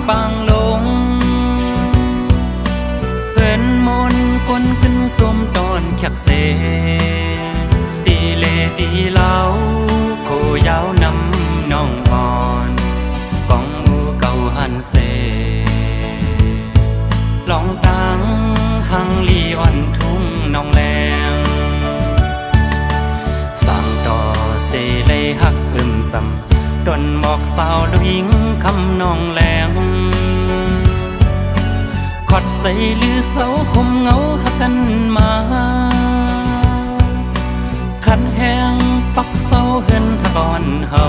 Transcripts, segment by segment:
ปางลงเพิ่นมนกลขึ้นสมตอนแขกเสดีเลดีเล่าโคยาวนำน้องอ่อนกองหมูเก่าหันเสลองตังหังลีอ่อนทุ่งน้องแรงสั่งต่อเสเลยหักซ้ำดนหมอกสาวดวิงคำนองแหลงขอดใส่ลือเสาคมเงาหักกันมาขันแห้งปักเสาเหินหักอ่อนเฮา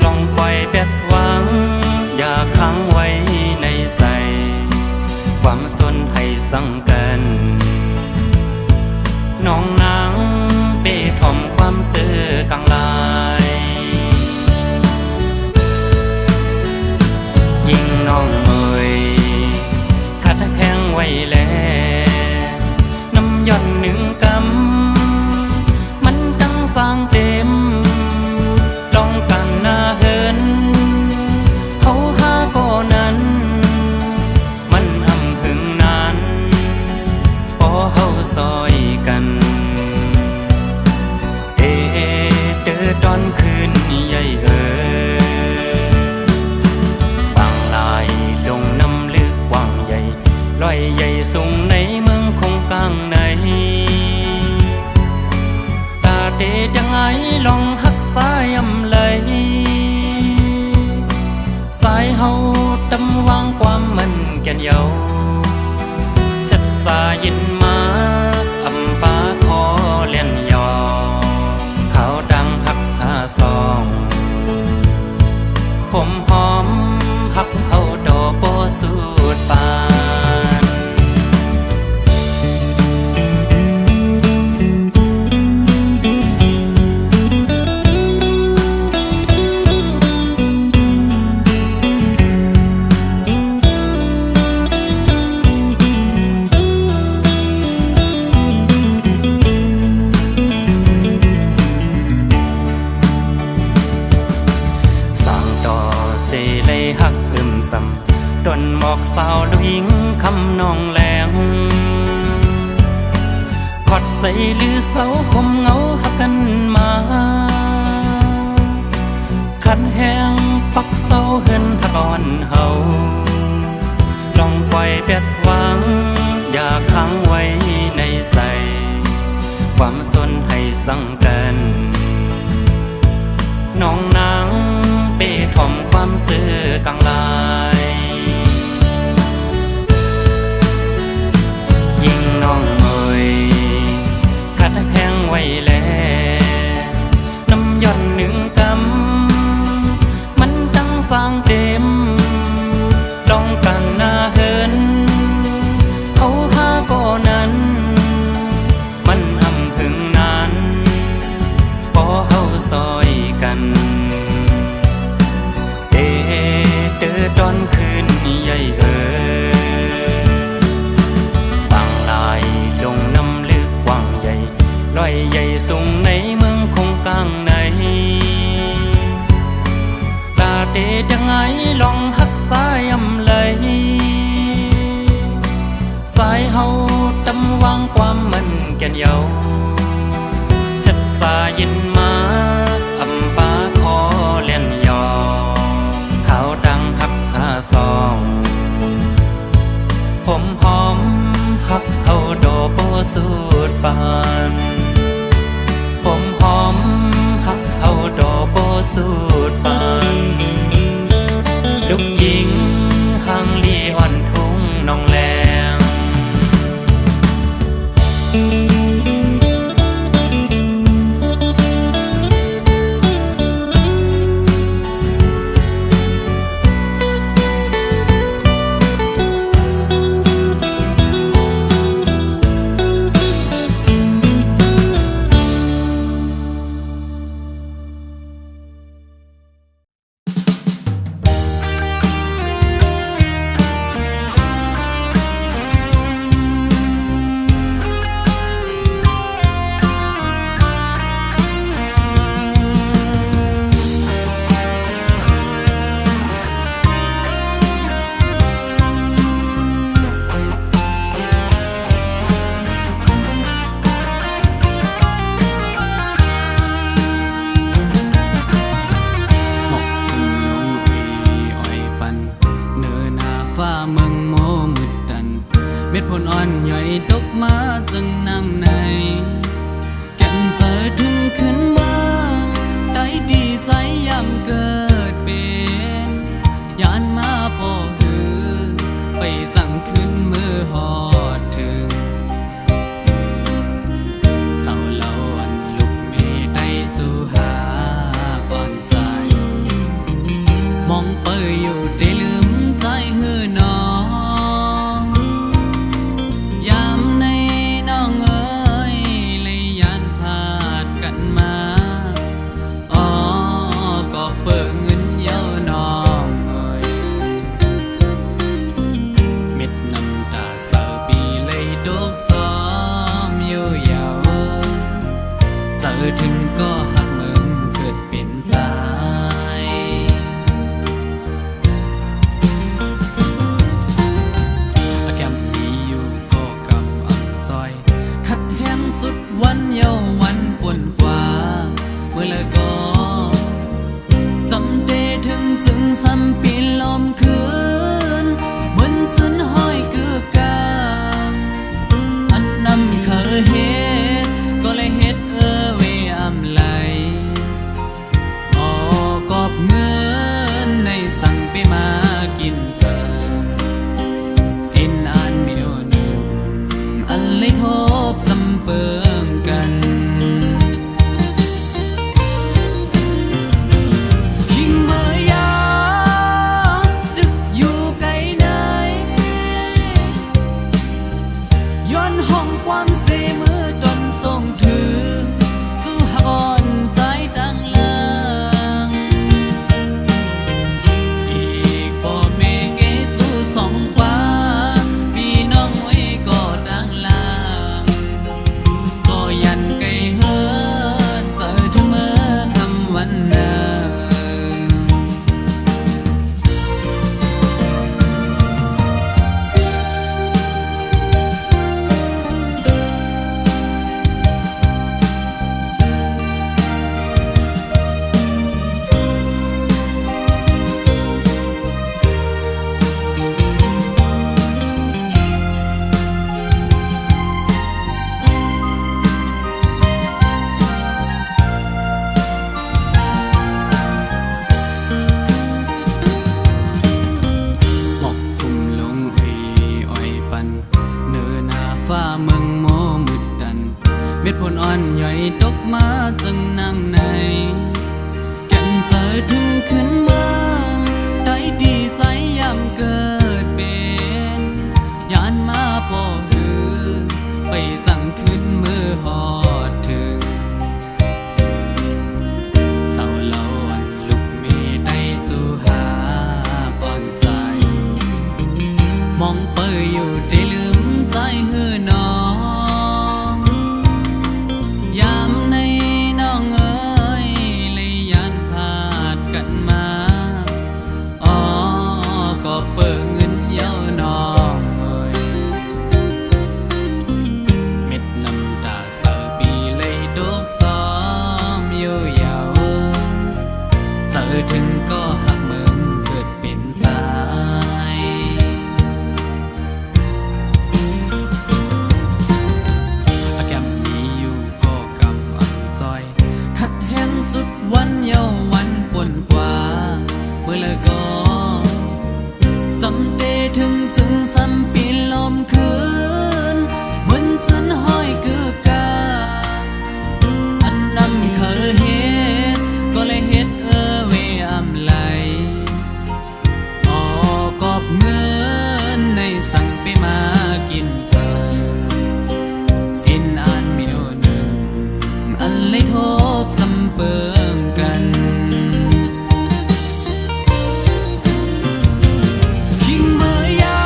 ลองปล่อยแบดวางอย่าค้างไว้ในใสความสนให้สังกันน้องนางเป้ถ่อมความเสื่อกลางลายยิ่งน้องเอ่ยขัดแห้งไว้แล้วน้ำย่อนหนึ่งกำมันจังสร้างเต็มลองกันหน้าเหินเฮาหาก่อนั้นมันอำหึงนานพอเฮาซอยกันตอนคืนใหญ่บางลายลงน้ำลึกกว้างใหญ่ลอยใหญ่สูงในเมืองคงกลางในตาเดยังไงลองหักสายอำไหลสายเฮาตำวางความมันแก่นเยาสัดสายินมาอำปาขอเล่นยอเขาดังหักซองผมหอมหักเอาดอกโบสูดปานหักซ้ำดนหมอกสาวดวิงคำนองแหลงขอดใส่ลือเสาคมเงาหักกันมาขันแห้งปักเสาเหินหักอ่อนเฮาลองปล่อยแบดวางอย่าค้างไว้ในใสความสนให้สังกันน้องนางเป้ถ่อมความเสื่อกลางลายยิ่งน้องเอ่ยขัดแห้งไว้แล้วน้ำย่อนหนึ่งกำมันจังสร้างเต็มลองกันหน้าเหินเฮาหาก่อนั้นมันอำหึงนานพอเฮาซอยกันตอนคืนใหญ่บางลายลงน้ำลึกกว้างใหญ่ลอยใหญ่สูงในเมืองคงกลางในตาเดยังไงลองหักสายอำไหลสายเฮาตำวางความมันแก่นเยาเสร็จสายินมาอำปาขอเล่นยอเขาดังหักซองผมหอมหักเอาดอกโบสูดปานผมหอมหักเอาดอกโบสูดปานลูกหญิงหังลีอ่อนทุ่งน้องแรง ผลอ่อนย่อยตกมาจนน้ำในแก่นเจอถึงขึ้นมาได้ดีใจยามเกิดเป็นยานมาพอหือไปจังขึ้นมือหอดถึงเศร้าเล่าอันลุกเมได้จูหาก่อนใจมองเปยอยู่ได้ลืมใจหือน้องยามในน้องเอ๋ยเลยยานพาดกันมาอ๋อก็เปิดเงินเย้าน้องเอ๋ยเม็ดน้ำตาเศร้าปีเลยดกจอมอยู่ยาวเจอถึงก็หักมึงเกิดเป็นใจแก้มดีอยู่ก็กับอ่อนจอยขัดแห้งสุดวันเยาวันปนกว่าเมื่อละก็จำได้ถึงจึงซ้ำปีลมคืนเหมือนจนห้อยคือกาอันนำเคยเฮ็ดก็เลยเฮ็ดเวอำไหลกอบเงินในสั่งไปมากินเจอเอ็นอ่านเมียวหนึ่งอันเลยทบสำเปิงกันคิงเมื่อยาดึกอยู่ไกลไหนย้อนห้องความเสมือจนส่งถึงสู่หอนใจดังลางอีกพ่อแม่เกสู่สองฟ้าพี่น้องไว้ก็ดังลางก็ยันไกลเฮินเจอถึงเมื่อคำวันเดิม หมอกคุมลงอ้อยปันเนื้อหน้าฟ้าเมืองโมมืดดันเม็ดผลอ่อนย่อยตกมาจนน้ำในแก่นเจอถึงขึ้นเมืองได้ดีใจยามเกิดเป็นยานมาพอหือไปจังขึ้นมือหอดถึงเศร้าเล่าอันลุกเมได้จูหาก่อนใจมองเปยอยู่ได้ลืมใจหือน้องยามในน้องเอ๋ยเลยยานพาดกันมาอ๋อก็เปิดเงินเย้าน้องเอ๋ยเม็ดน้ำตาเศร้าปีเลยดกจอมอยู่ยาวเจอถึงก็หักมึงเกิดเป็นใจแก้มดีอยู่ก็กับอ่อนจอยขัดแห้งสุดวันเยาวันปนกว่าเมื่อละก็จำได้ถึงจึงซ้ำปีลมคืนเหมือนจนห้อยคือกาอันนำเคยเฮ็ดก็เลยเฮ็ดเวอำไหลกอบเงินในสั่งไปมากินเจอเอ็นอ่านเมียวหนึ่งอันเลยทบสำเปิงกันคิงเมื่อยา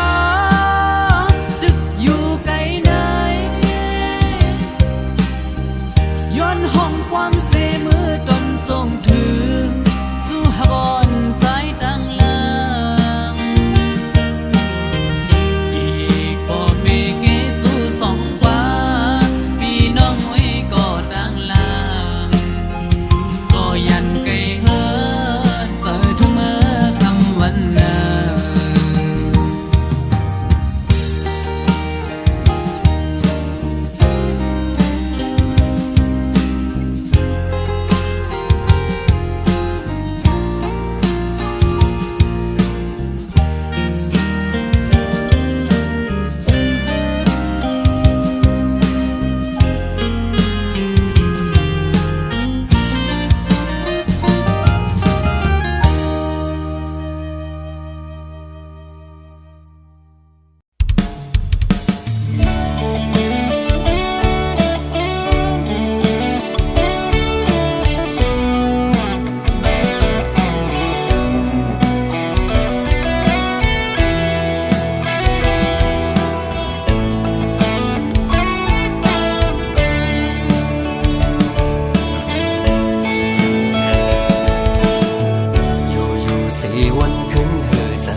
วันขึ้นเฮอเจอ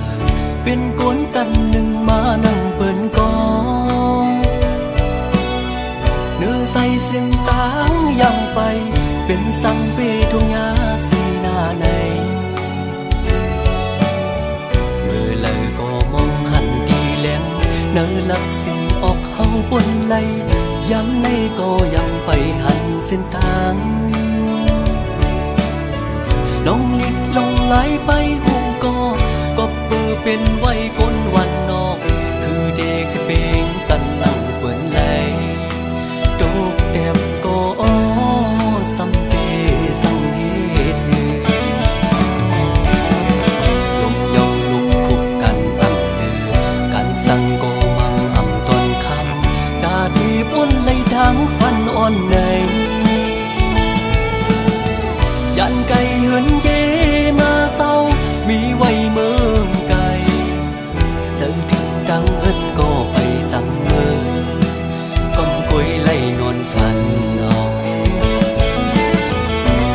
เป็นกวนจันหนึ่งมานั่งเปิ่นกองเนื้อใส่เส้นตางยังไปเป็นสังเปทุงยาสีหน้าในเมื่อเลยก็มองหันดีแลงเนื้อลับสิ่งออกเฮาบนไหลย้ำในก็ยังไปหันเส้นทางลงลิบลงไหลไปหูก็เปิดเป็นไว้ก้นวันนอกคือเด็กขึ้นเบงจันนั่งเปิ่นไหลตกแดบก็สัมเปสังเหตุลมเยาลุกคุกกันอำเดือกันสั่งก็มังอำตอนคำตาดีป้นไหลทางฟันอ่อนในยันไก่เหินเยมาเศร้ามีไว้เมืองไกลเจอถึงดังเอิ้นก็ไปสั่งเมือก้มกล้วยไล่นอนฝันเอา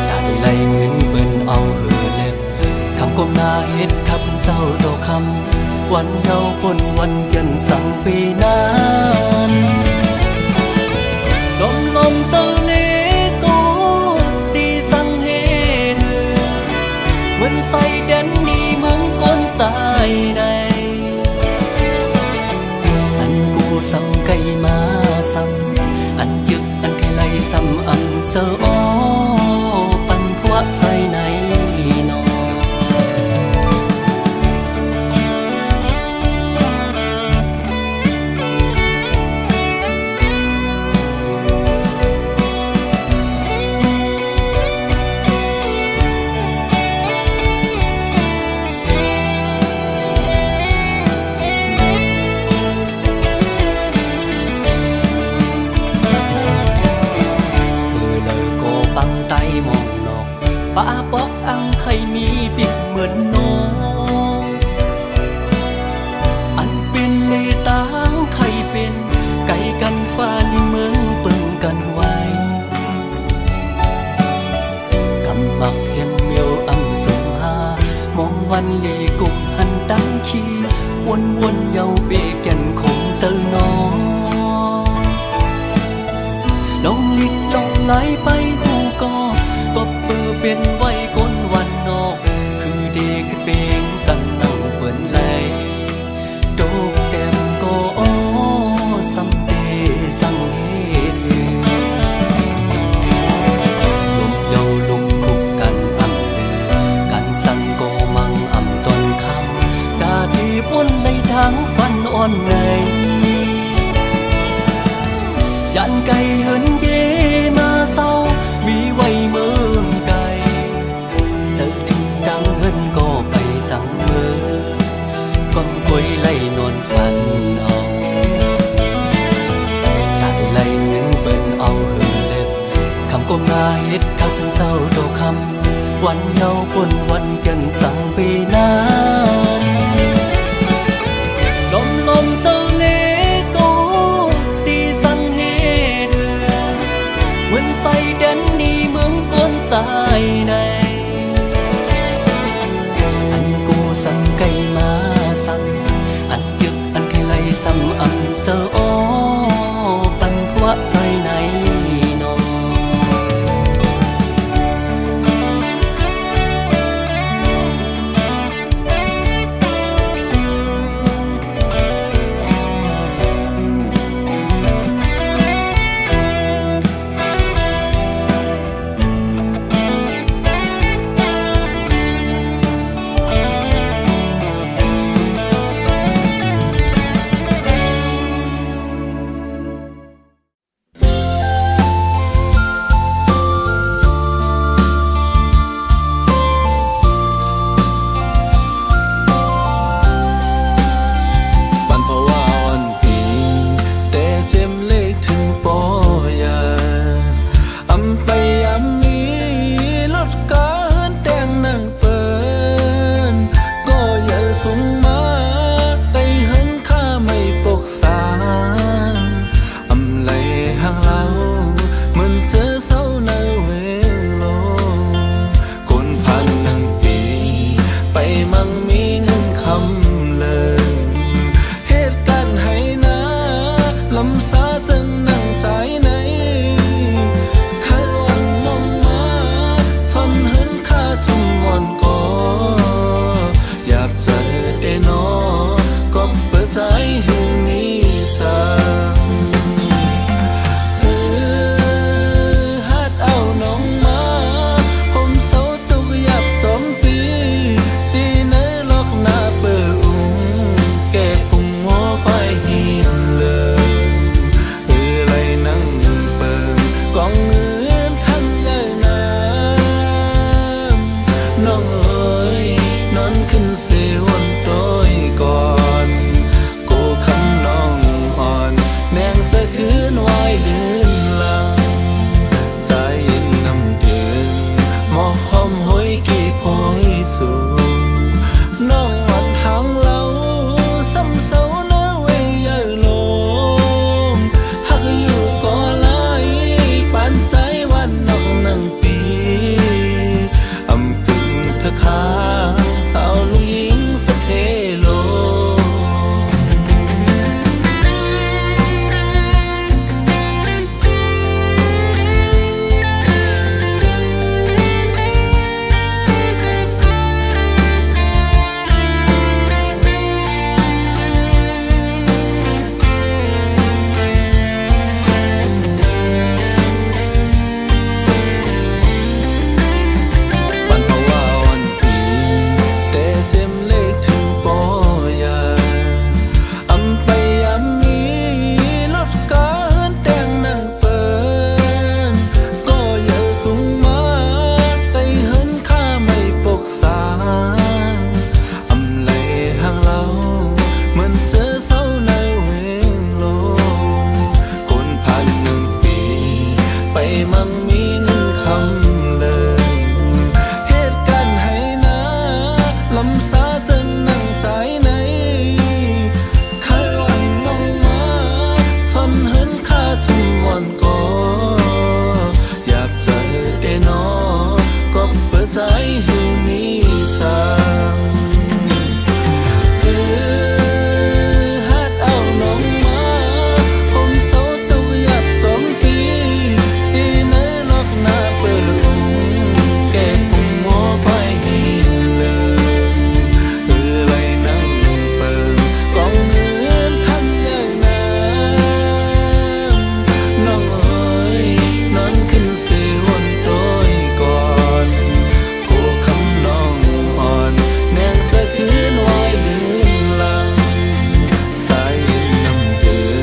ได้ไล่เงินเปิ้นเอาเหือเล็บคำก้มหน้าเฮ็ดข้าพเจ้าดอกคำวันเยาปนวันยันสั่งปีนั้นลมเศร้าเลก็ดีสั่งเฮ็ดเหมือนใส่แดนนี้เมืองก้นสายใดอันกูซ้ำไก่มาซ้ำอันยึกอันไข่ไหลซ้ำอันเสืออ้อปันพวกใส่ในนอมองนอกป้าปอกอังไข่มีปิกเหมือนน้องอันเป็นเลตางไข่เป็นไก่กันฟ้าลิเมืองปึงกันไว้กำมักเห็นเมียวอำสมหามองวันลีกุกหันตั้งขี้วนเยาเปแก่นคงเซลน้องลงลิกลงไหลไปหูก็เปิดเป็นไว้ก้นวันนอกคือเด็กขึ้นเบงจันนั่งเปิ่นไหลโดกแดมก็สัมเปสังเหตุลมเยาลุกคุกกันอำเดือกันสั่งก็มังอำตอนคำตาดีป้นไหลทางฟันอ่อนในยันไก่เหินเยมาเศร้ามีไว้เมืองไกลเจอถึงดังเหินก็ไปสั่งเมือก้มกล้วยไล่นอนฝันเอาได้ไล่เงินเปิ้นเอาเหือเล็บคำก้มหน้าเฮ็ดข้าพเจ้าดอกคำวันเยาปนวันยันสั่งปีนั้นลมเศร้าเลก็ดีสั่งเฮ็ดเหมือนใส่แดนนี้เมืองก้นสายในอันกูสั่งไก่มาซ้ำอันยึกอันไข่ไหลซ้ำอันเสืออ้อปันพวกใส่ในนอ จึงนั่งใจในใครวันน้องมาทนเหินข้าสมวันก็อยากเจอแต่น้อก็เปิดใจให้มีทางฮัดเอาน้องมาผมโซตุอยากจมปีดีเนื้อนอกหน้าเปิดแก่ปุ่มหัวไปเลยนั่งเปิดกองเงินทันยังน้ำน้องเอ๋ยนอนขึ้นเสียวันโดยก่อนกูคำน้องอ่อนแนงจะคืนไว้ลืมลังสายน้ำเดือ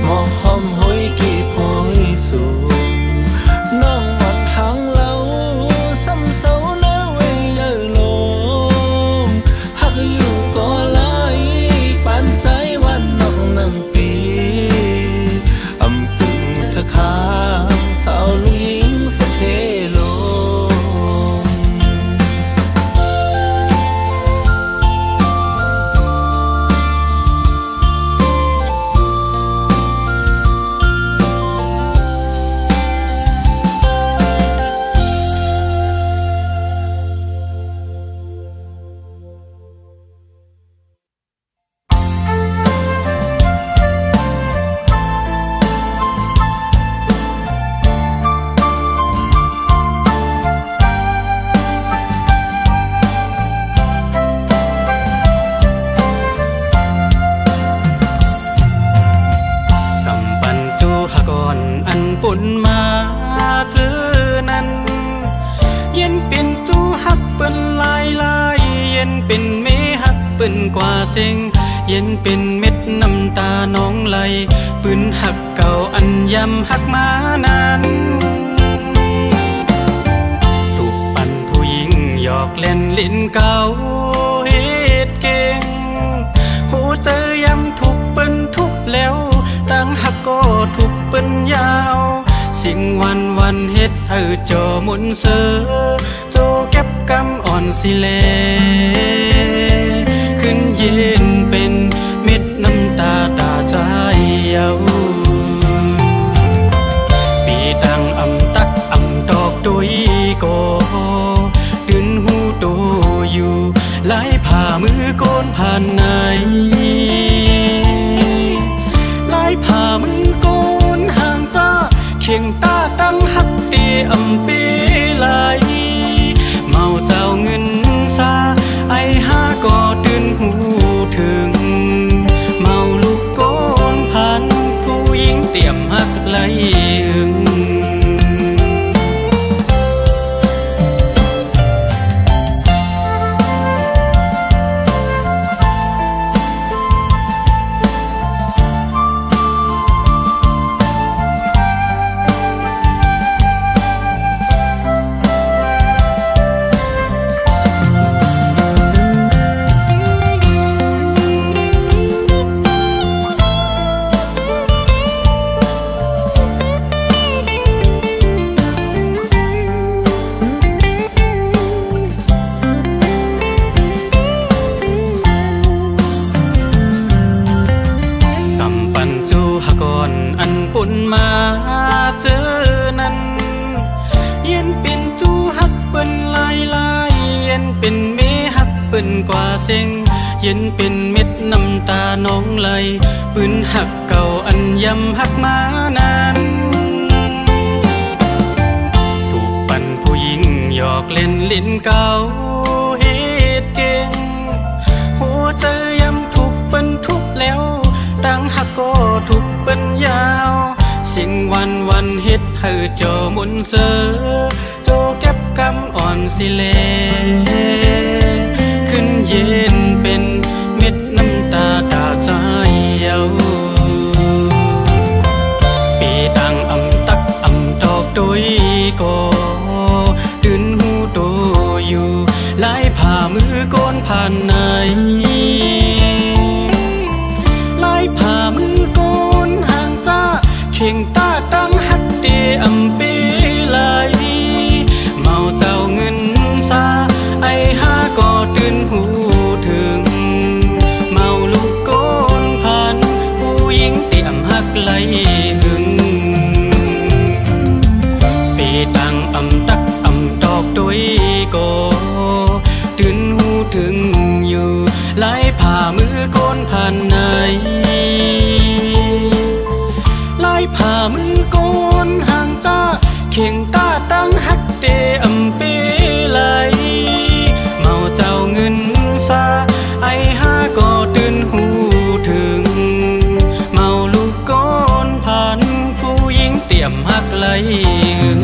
หมอกหอมหอยกี่พอยสูงน้องหมดทางเราซ้ำเสาหน้าไว้เยอะลงหักอยู่ก็ไหลปานใจวันนอกน้ำปีอำพึงทะคางสาวลูกหญิงสะเทลง กำปั้นจูหกอนอันปุ่นมาเจอนั้นเย็นเป็นจูหักเปิ้นลายลายเย็นเป็นเมหักเปิ้นกว่าเซ็งเย็นเป็นเม็ดน้ำตาน้องไหลปืนหักเก่าอันยำหักมานั้นถูกปั่นผู้หญิงหยอกเล่นลิ้นเก่าเฮ็ดเก่งหูเจอยำถูกเปิ้นทุบแล้วตั้งหักก็ถูกเปิ้นยาวสิ่งวันเฮ็ดให้โจหมุนเสือโจเก็บกำอ่อนสิเลขึ้นเย็นเป็นเม็ดน้ำตาตาใจเยาปีตังอำตักอำตอกตุยโกตื่นหูตูอยู่ไล่ผ่ามือโกนผ่านไหนไล่ผ่ามือโกนห่างจ้าเคียงตาตั้งหักเตีอำปีไหลเมาเจ้าเงินซาไอห้าก็ตื่นหูถึงเมาลูกโกนผ่านผู้หญิงเตรียมหักไหลหึงปุ่นมาเจอนั้นเย็นเป็นจูหักเปิ้นลายลายเย็นเป็นเมหักเปิ้นกว่าเซ็งเย็นเป็นเม็ดน้ำตาน้องไหลปืนหักเก่าอันยำหักมานั้นถูกปั่นผู้หญิงหยอกเล่นลิ้นเก่าเฮ็ดเก่งหัวใจยำถูกเปิ้นทุบแล้วตั้งหักก็ถูกเปิ้นยาวสิ่งวันเฮ็ดให้โจหมุนเสือโจเก็บกำอ่อนสิเลขึ้นเย็นเป็นเม็ดน้ำตาตาใจเยาปีตังอำตักอำตอกตุยก็ตื่นหูโตอยู่ไล่ผ่ามือโกนผ่านไหนไล่ผ่ามือโกนห่างจ้าเคียงตาตั้งหักเตีอำปีไหลเมาเจ้าเงินซาไอห้าก็ตื่นหูถ ไหลหึงปีตังอำตักอำตอกตุยโกถึงหูถึงอยู่ไหลผ่ามือก้นผ่านไหนไหลผ่ามือก้นห่างจ้าเข่งตาตั้งฮักเตอำเปไหลเมาเจ้าเงินซาไอห้าก็ตื่นหูถึงเมาลูกก้นผ่านผู้หญิงเตรียมฮักไหลหึง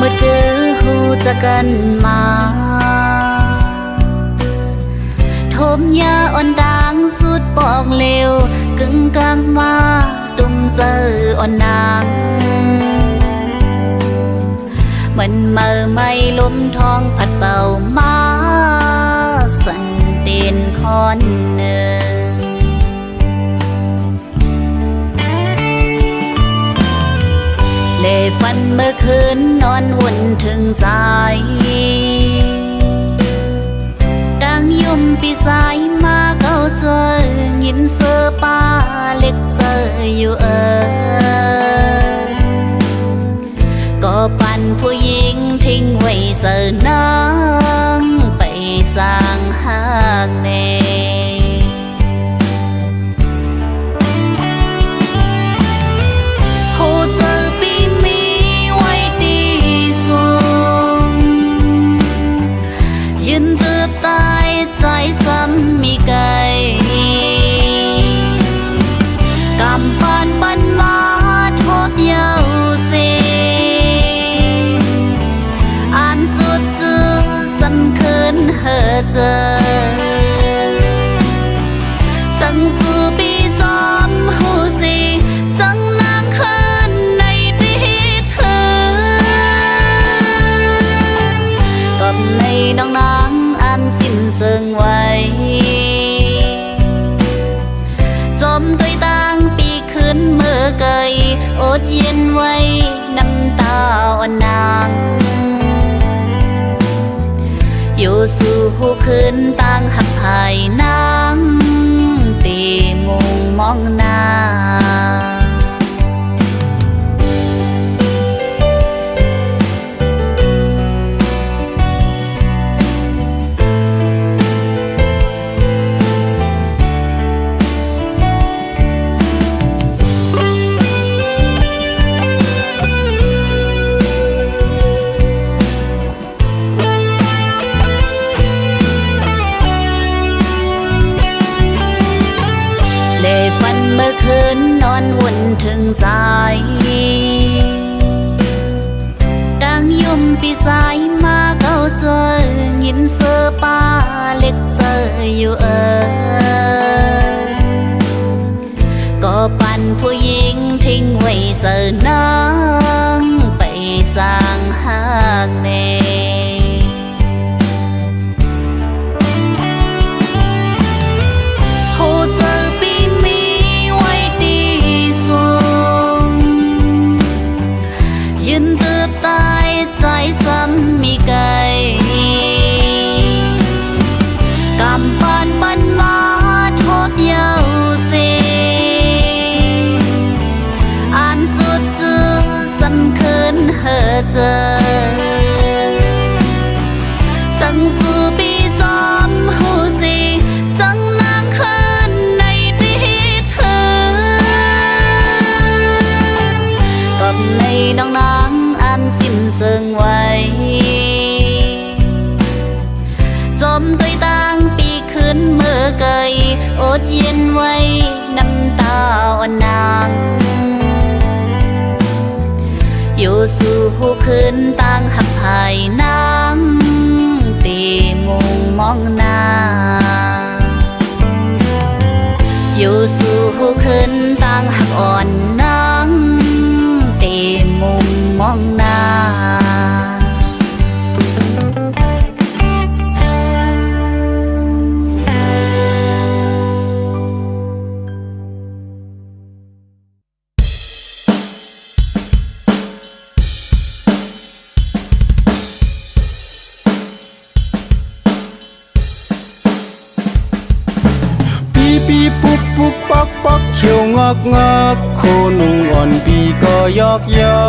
มืดคือหูจะกันมาทมยาอ่อนดังสุดปองเลวกึ่งกลางมาตุ่มเจออ่อนนางเหมือนเมื่อไม่ลมทองผัดเป่ามาสันเตีนคอนหนึ่งเลฟันเมื่อคืนนอนวุ่นถึงใจดังยุ่มปีสายมาเขาเจอยินเสือป้าเล็กเจออยู่ก็ปั่นผู้หญิงทิ้งไว้เสือนางไปสร้างหากเนมีไก่กำปั้นปั้นมาทบเยาเสอ่านสุดจือสำคืนเหอเจอสั่งสู่ปีจอมหูสีจังนางคืนในติดคืนกับในน้องนางอันสิ้นเสื่องไว้จมตัวตั้งปีขึ้นเมื่อไกลอดเย็นไว้น้ำตาอ่อนนางอยู่สู่หูขึ้นตั้งหักภายนางตีมุงมองหน้าฟันเมื่อคืนนอนวุ่นถึงใจดังยุ่มปีสายมาเขาเจอยินเสือป้าเล็กเจออยู่ก็ปั่นผู้หญิงทิ้งไว้เสือนางไปสร้างหากเนมีไก่กำปั้นปั้นมาทบเยาเสอ่านสุดจือสำคืนเหอเจอสั่งสู่ปีจอมหูสีจังนางคืนในติดคืนกับในน้องนางอันสิ้นเสื่องไว้จม ตาอ่อนนางอยู่สู่หูคืนต่างหักภายนางตีมุงมองหน้าอยู่สู่หูคืนต่างหักอ่อนนางตีมุงมองหน้าปีปุ๊กปุ๊กปอกปอกเขียวงอกงอกโคนุ่งอ่อนปีก็ยอกยอ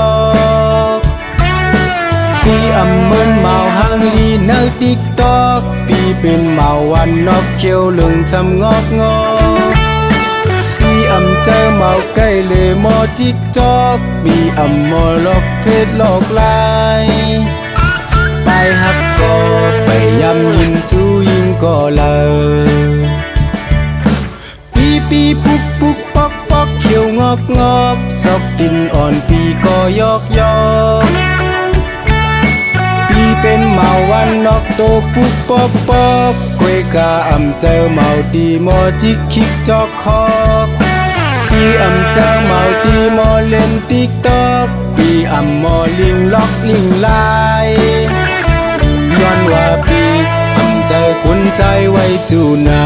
กปีอำเมินเมาหางลีเนอติ๊กตอกปีเป็นเมาวันนอกเขียวเหลืองสำงอกงอกปีอำเจอเมาใกล้เลยมอติ๊กจอกปีอำมอลอกเพชรลอกลายไปหักก็ไปยำยินจูยิงก็เลยปีปุ๊กปุ๊กปอกปอกเขียวงอกงอกซอกดินอ่อนปีก็ยอกยอกปีเป็นเมาวันนอกโตปุ๊กปอกปอกกวยกาอำเจอเมาดีมอจิกคิกจอกคอกปีอำเจอเมาดีมอเล่นติ๊กตอกปีอำมอลิงล็อกลิงลายย้อนว่าปีอำเจอกุนใจไว้จูนำ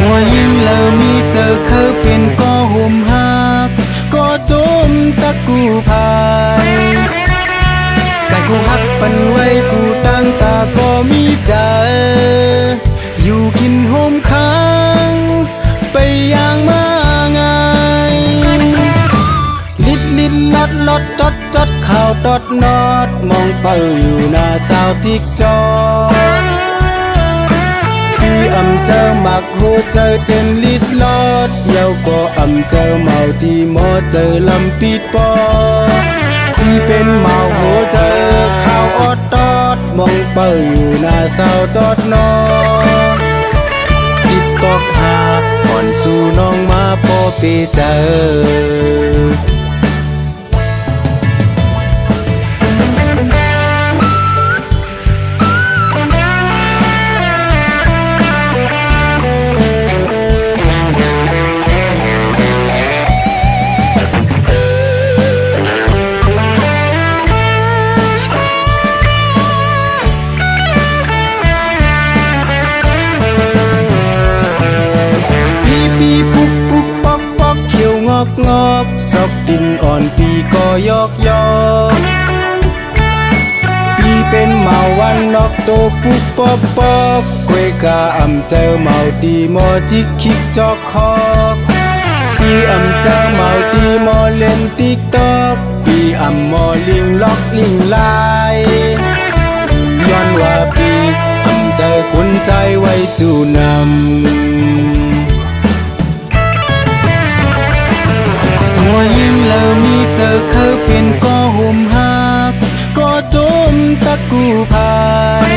หัวยิ้มแล้วมีเธอเคยเป็นก็ห่มหักก็จมตะกูพายกายกูหักปันไว้กูตั้งตาก็มีใจอยู่กินห่มค้างไปอย่างมาง่ายลิดลิดลอดลอดจดจดข่าวดอดนอดมองเป่าอยู่หน้าสาวทิกจออำเจอหมักหูเจอเต็มลิดลอดเยาก็อำเจอเมาที่หมอเจอลำปิดปอพี่เป็นเมาหูเจอข้าวออดตอดมองเป่าอยู่หน้าเศร้าตอดนอติดตอกหาก่อนสู่น้องมาพอไปเจอปีปุ๊กปุ๊กปอกปอกเขียวงอกงอกซอกดินอ่อนปีก็ยอกยอกปีเป็นเมาวันนอกโตปุ๊กปอกปอกกวยกาอำเจอเมาดีมอจิกคิกจอกคอกปีอำเจอเมาดีมอเล่นติ๊กตอกปีอำมอลิงล็อกลิงลายย้อนว่าปีอำเจอกุนใจไว้จูนำหัวยิ้มแล้วมีเธอเคยเป็นก็ห่มหักก็จมตะกูพาย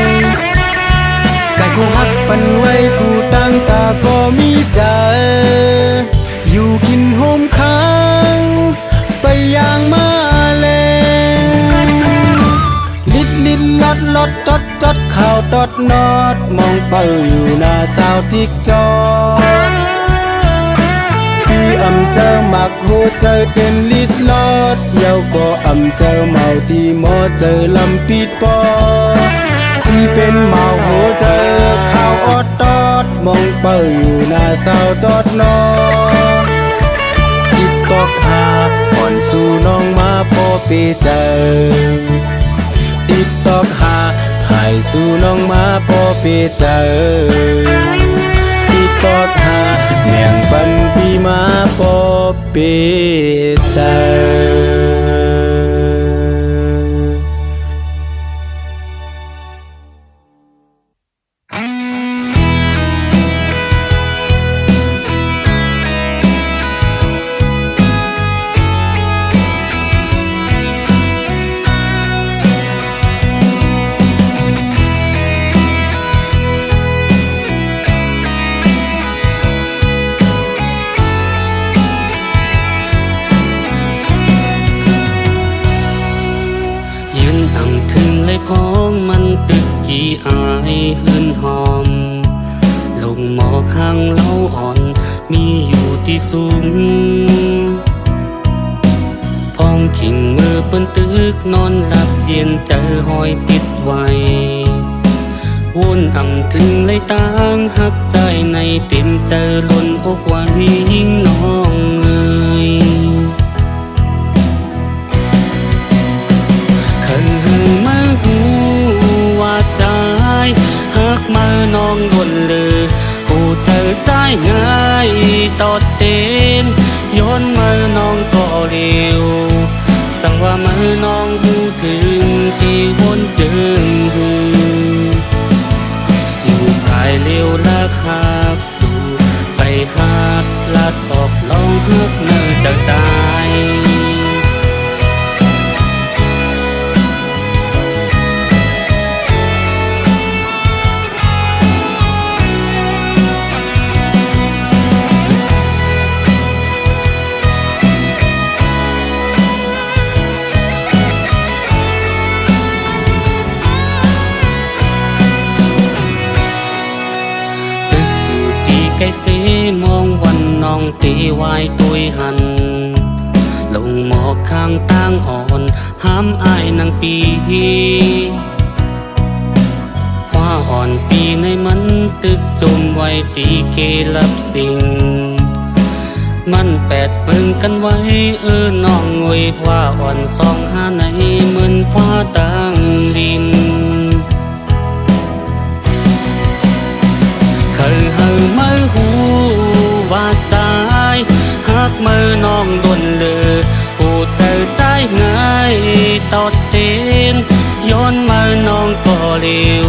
กายกูหักปันไว้กูตั้งตาก็มีใจอยู่กินห่มค้างไปอย่างมาแลลิดลิดลอดลอดจดจดข่าวดอดนอดมองเป่าอยู่หน้าสาวทิกจออำเจอหมักหูเจอเต็มลิดลอดเยาก็อำเจอเมาที่หมอเจอลำปิดปอที่เป็นเมาหูเจอข้าวออดตอดมองเป่าอยู่หน้าเศร้าตอดนอติดตอกหาก่อนสู่น้องมาพอไปเจอติดตอกหาให้สู่น้องมาพอไปเจอติดตอกหาเมียงปันปีมาพอเปเจอ เ บนตึกนอนหลับเย็นเจอหอยติดไว้วนอ่ำถึงเลยต่างหักใจในเต็มเจอล้นอกไว้ยิ่งน้องเอ่ยเคยมาหูว่าใจหักมาน้องล้นเลยผู้เจอใจง่ายตอดเต็มย้อนมาน้องก็เร็วสั่งว่ามือน้องหูถึงที่วนจึงอยู่ภายเร็วลักหักสู่ไปหักลัดออกลองหักเนื้อจากใจไก่เสมองวันน้องตีวายตุยหันลงหมอกข้างตั้งอ่อนห้ามอายนางปีว่าอ่อนปีในมันตึกจมไว้ตีเกลับสิ่งมันแปดเปิงกันไว้น้องงวยว่าอ่อนสองหาในเหมือนฟ้าตั้งดินเคยหามือหูว่าสายหักมือน้องดนเลยผู้เจอใจง่ายตอดเต็นย้อนมือน้องก็เร็ว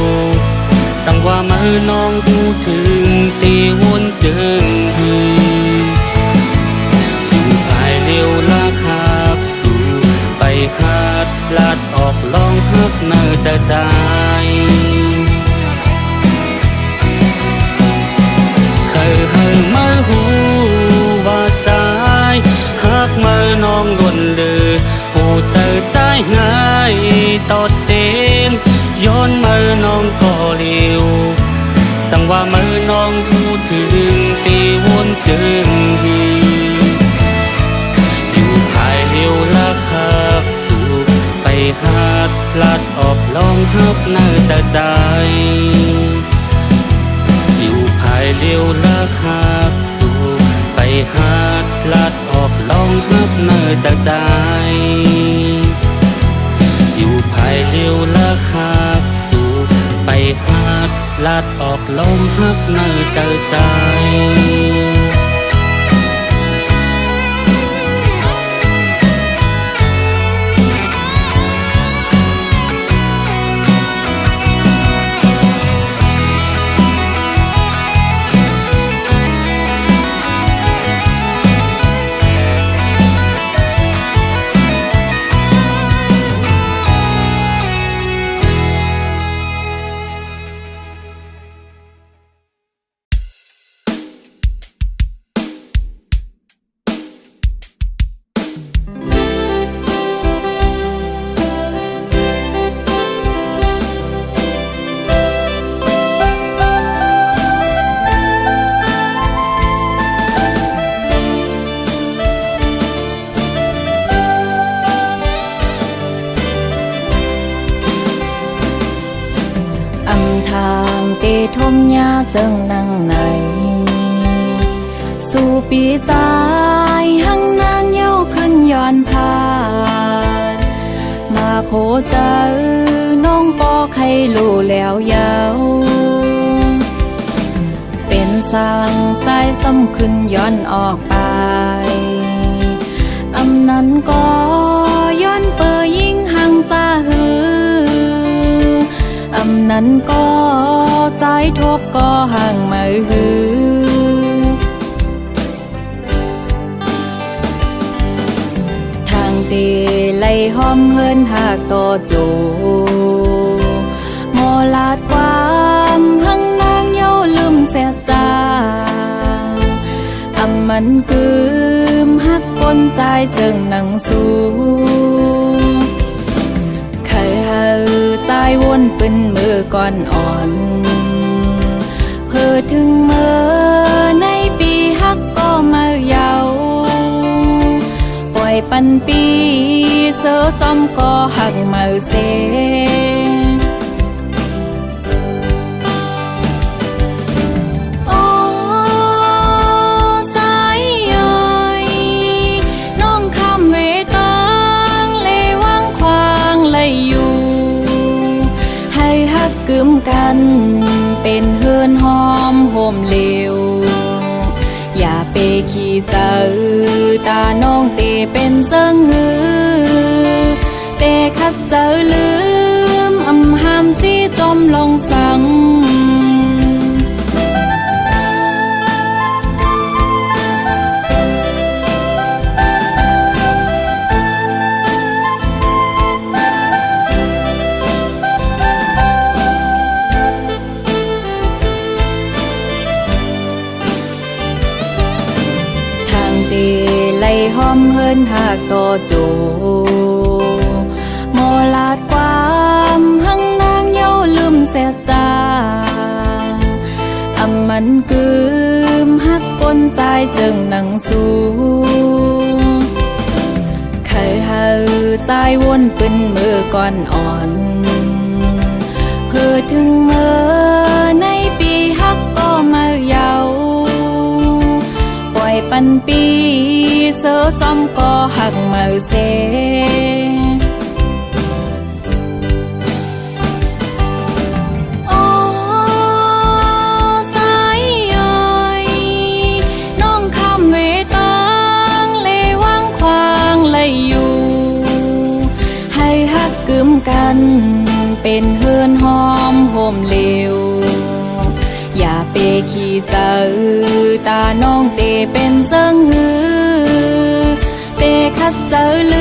สั่งว่ามือน้องหูถึงตีวนจึงอยู่ภายเร็วลักหักสู่ไปหัดลัดออกลองหักเนื้อใจเคยให้มือหูว่าสายหักมือน้องดนเลยผู้เจอใจง่ายตอดเต็มย้อนมือน้องก็เร็วสั่งว่ามือน้องหูถึงตีวนจึงอยู่ภายเร็วลักหักสู่ไปหัดลัดออกลองหักเนื้อใจอยู่ภายเร็วลักหักสู่ไปหัดลัดออกลองหักเนื้อจากใจอยู่ภายเร็วลักหักสู่ไปหัดลัดออกลองหักเนื้อจากใจทมยาจังนั่งไหนสู่ปีใจหังนางเย้าขึ้นย้อนผ่านมาโคเจอน้องปอใครรู้แล้วเย้าเป็นสร้างใจซ้ำขึ้นย้อนออกไปอำนั้นก็ย้อนเปยยิ่งหังจ้าหืออำนั้นก็ใจทบก็ห่างมาหือทางเตไล่ห้อมเฮินหากต่อโจมอลาดความหังนางเย้าลืมเสียจาอำมันกืมหักก้นใจจึงนั่งสู้เคยหาใจวนเป็นมือก่อนอ่อนเพื่อถึงเมื่อในปีหักก็มาเยาปล่อย อยปันปีเสือซ้อมก็หักเมาเซโอ้สายย่อยน้องคำเวตังเลยว่างควางเลยอยู่ให้ฮักกึมกันเป็นเฮือนหอมโฮมเหลวอย่าไปขี้เจอตาน้องเตเป็นเจิงหือเตคัดเจอลืมอำหามสิจมลงสังเตไล่หอมเฮินหากต่อโจโมลาดความหังนางเย้าลืมเสียจาอำมันกึมหักก้นใจจึงนังสู้เคยเฮาใจวนเป็นมือก่อนอ่อนเพื่อถึงเมื่อในปีฮักก็มาเยาปันปีเสือซ้อมก็หักเมาเซโอ้สายย่อยน้องคำเวตังเลยว่างควางเลยอยู่ให้ฮักกึมกันเป็นเฮือนหอมโฮมเหลวอย่าไปขี้เจอตาน้องเตเป็นเจิงหือเตคัดเจอลื